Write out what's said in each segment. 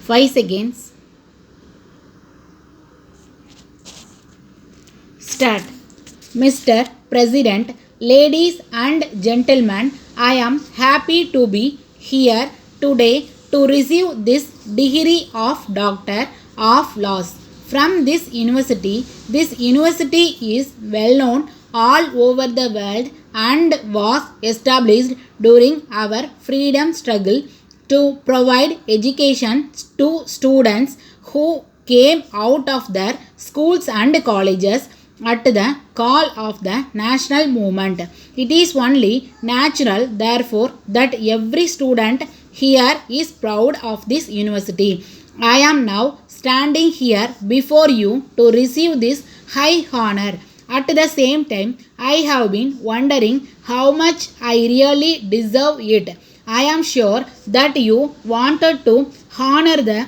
5 seconds. Start. Mr. President, ladies and gentlemen, I am happy to be here today to receive this degree of Doctor of Laws from this university. This university is well known all over the world and was established during our freedom struggle to provide education to students who came out of their schools and colleges at the call of the national movement. It is only natural, therefore, that every student here is proud of this university. I am now standing here before you to receive this high honor. At the same time, I have been wondering how much I really deserve it. I am sure that you wanted to honor the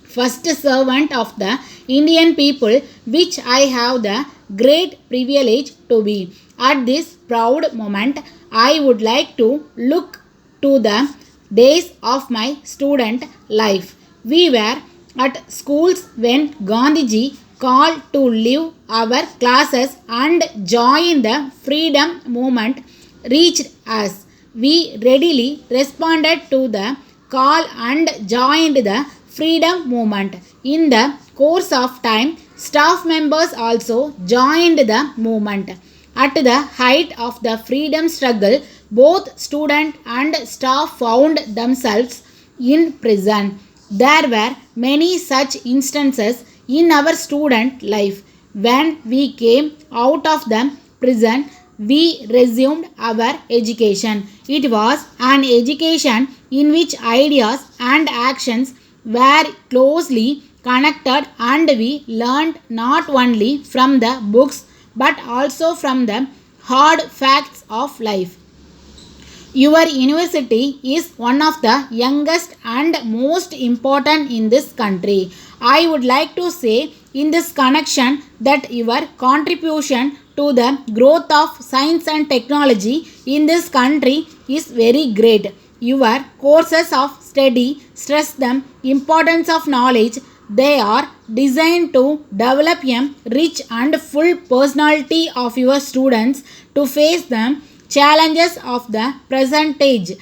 first servant of the Indian people, which I have the great privilege to be. At this proud moment, I would like to look to the days of my student life. We were at schools when Gandhiji called to leave our classes and join the freedom movement reached us. We readily responded to the call and joined the freedom movement. In the course of time, staff members also joined the movement. At the height of the freedom struggle, both student and staff found themselves in prison. There were many such instances in our student life. When we came out of the prison, we resumed our education. It was an education in which ideas and actions were closely connected, and we learned not only from the books but also from the hard facts of life. Your university is one of the youngest and most important in this country. I would like to say in this connection that your contribution to the growth of science and technology in this country is very great. Your courses of study stress the importance of knowledge. They are designed to develop a rich and full personality of your students to face the challenges of the present age.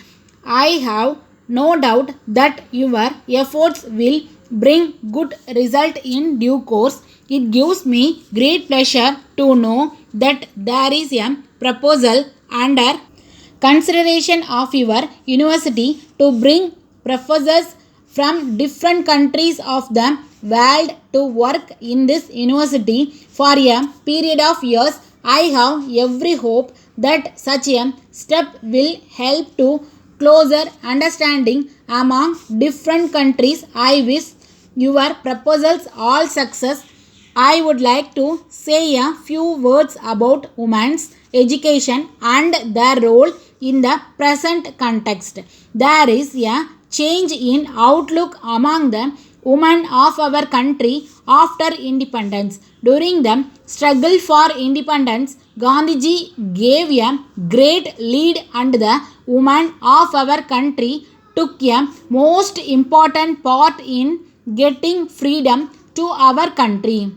I have no doubt that your efforts will bring good result in due course. It gives me great pleasure to know that there is a proposal under consideration of your university to bring professors from different countries of the world to work in this university for a period of years. I have every hope that such a step will help to closer understanding among different countries. I wish your proposals all success. I would like to say a few words about women's education and their role in the present context. There is a change in outlook among the women of our country after independence. During the struggle for independence, Gandhiji gave a great lead, and the women of our country took a most important part in getting freedom to our country.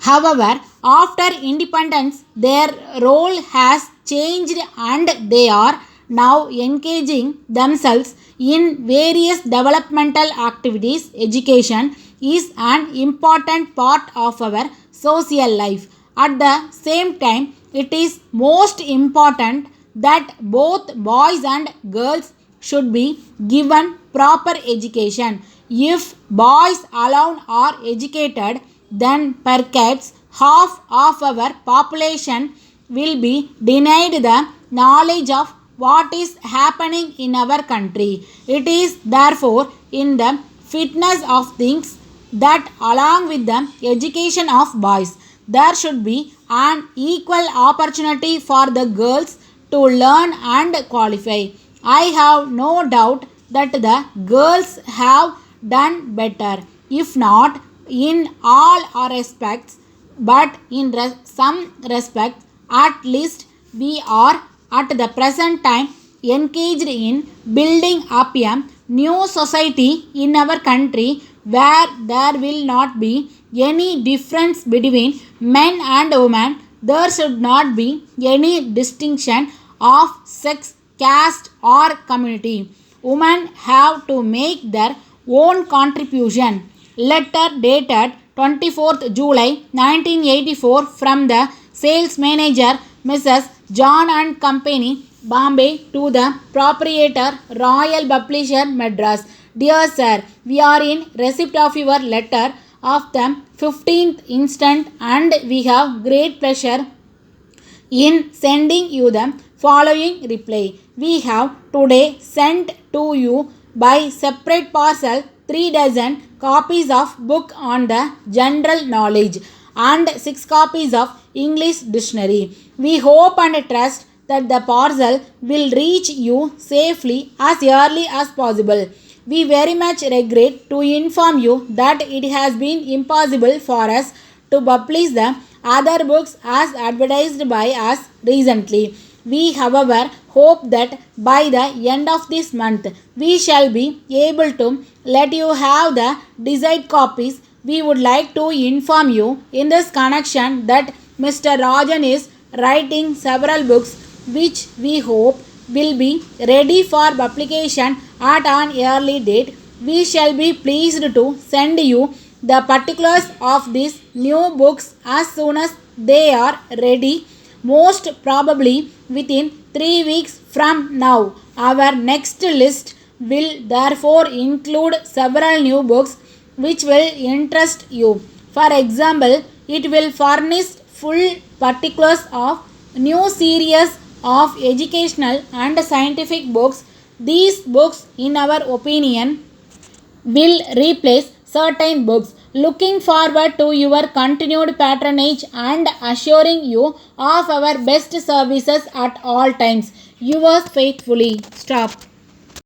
However, after independence, their role has changed and they are now engaging themselves in various developmental activities. Education is an important part of our social life. At the same time, it is most important that both boys and girls should be given proper education. If boys alone are educated, then perhaps half of our population will be denied the knowledge of what is happening in our country. It is therefore in the fitness of things that along with the education of boys, there should be an equal opportunity for the girls to learn and qualify. I have no doubt that the girls have done better, if not in all our respects, but in some respects at least. We are at the present time engaged in building up a new society in our country where there will not be any difference between men and women. There should not be any distinction of sex, caste, or community. Women have to make their own contribution. Letter dated 24th July 1984 from the sales manager Mrs. John and Company, Bombay, to the proprietor, Royal Publisher, Madras. Dear Sir, we are in receipt of your letter of the 15th instant and we have great pleasure in sending you the following reply. We have today sent to you by separate parcel 3 dozen copies of book on the general knowledge and 6 copies of English dictionary. We hope and trust that the parcel will reach you safely as early as possible. We very much regret to inform you that it has been impossible for us to publish the other books as advertised by us recently. We, however, hope that by the end of this month we shall be able to let you have the desired copies. We would like to inform you in this connection that Mr. Rajan is writing several books which we hope will be ready for publication at an early date. We shall be pleased to send you the particulars of these new books as soon as they are ready, most probably within 3 weeks from now. Our next list will therefore include several new books which will interest you. For example, it will furnish full particulars of new series of educational and scientific books. These books, in our opinion, will replace certain books. Looking forward to your continued patronage and assuring you of our best services at all times. Yours faithfully. Stop.